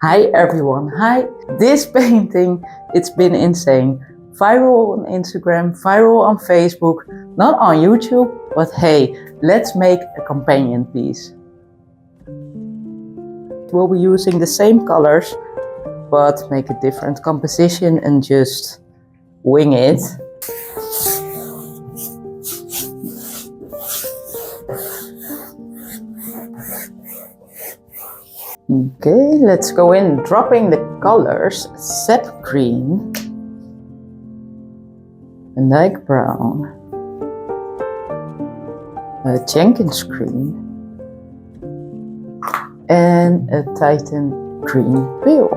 Hi everyone, hi! This painting, it's been insane. Viral on Instagram, viral on Facebook, not on YouTube, but hey, let's make a companion piece. We'll be using the same colors, but make a different composition and just wing it. Okay, let's go in, dropping the colors, sapgreen, and Dyke brown, a jenkins green, and a titan green pale.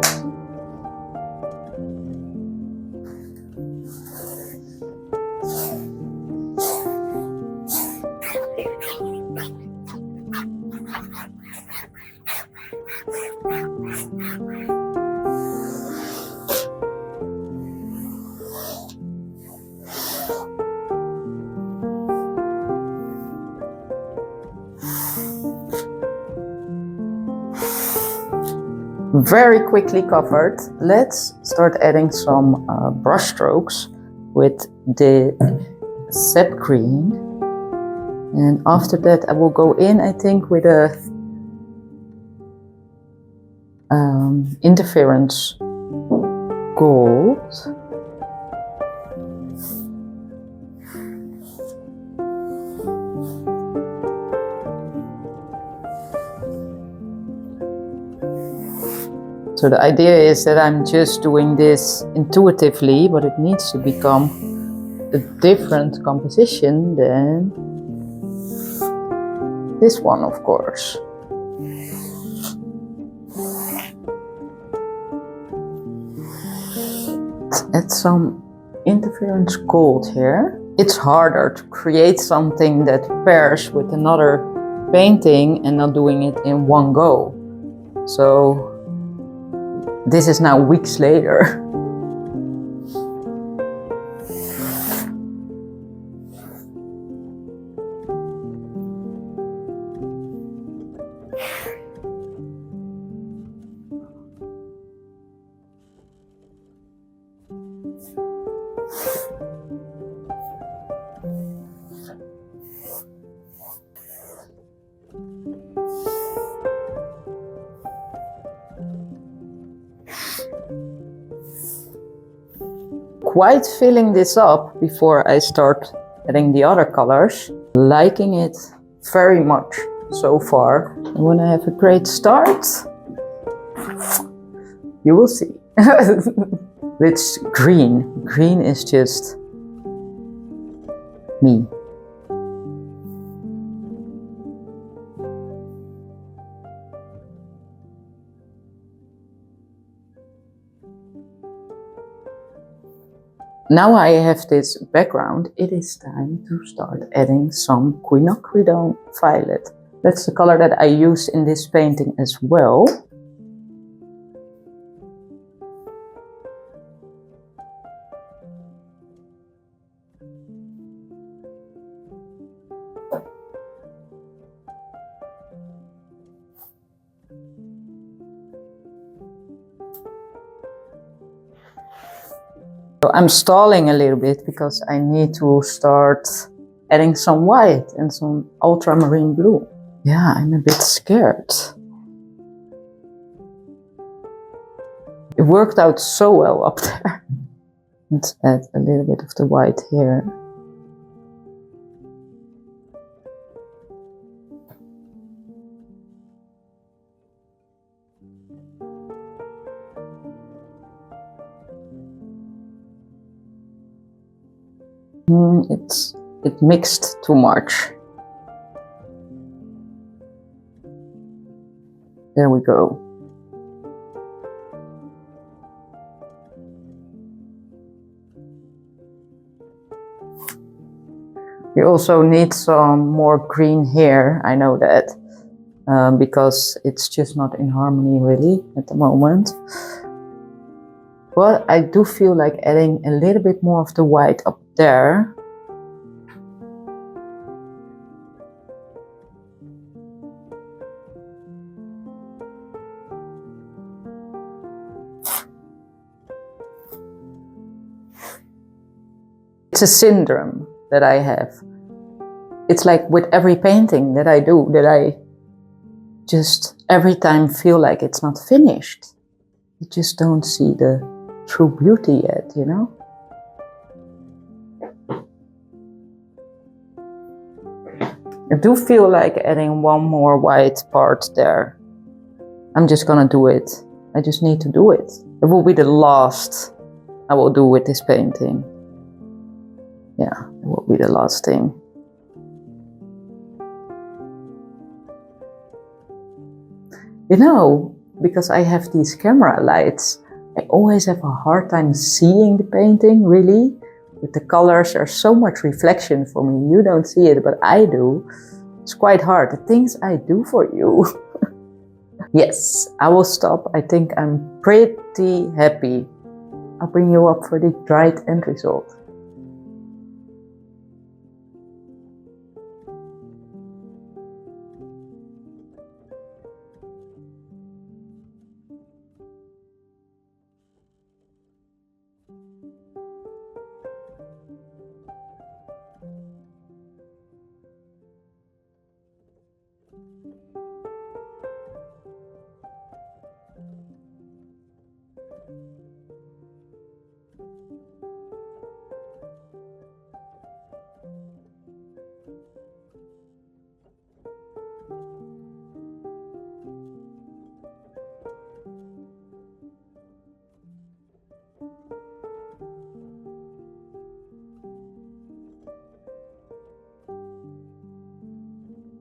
Very quickly covered. Let's start adding some brush strokes with the sapgreen, and after that I will go in, I think, with a interference gold. So the idea is that I'm just doing this intuitively, but it needs to become a different composition than this one, of course. Let's add some interference gold here. It's harder to create something that pairs with another painting and not doing it in one go. So this is now weeks later. Quite filling this up before I start adding the other colors. Liking it very much so far. And when I have a great start, you will see. It's green. Green is just me. Now I have this background, it is time to start adding some quinacridone violet. That's the color that I use in this painting as well. So I'm stalling a little bit because I need to start adding some white and some ultramarine blue. Yeah, I'm a bit scared. It worked out so well up there. Let's add a little bit of the white here. It mixed too much. There we go. You also need some more green here, I know that, because it's just not in harmony really at the moment. But I do feel like adding a little bit more of the white up there. It's a syndrome that I have. It's like with every painting that I do, that I just every time feel like it's not finished. You just don't see the true beauty yet, you know? I do feel like adding one more white part there. I'm just gonna do it. I just need to do it. It will be the last I will do with this painting. Yeah, it will be the last thing. You know, because I have these camera lights, I always have a hard time seeing the painting, really. With the colors, there's so much reflection for me. You don't see it, but I do. It's quite hard. The things I do for you. Yes, I will stop. I think I'm pretty happy. I'll bring you up for the dried end result.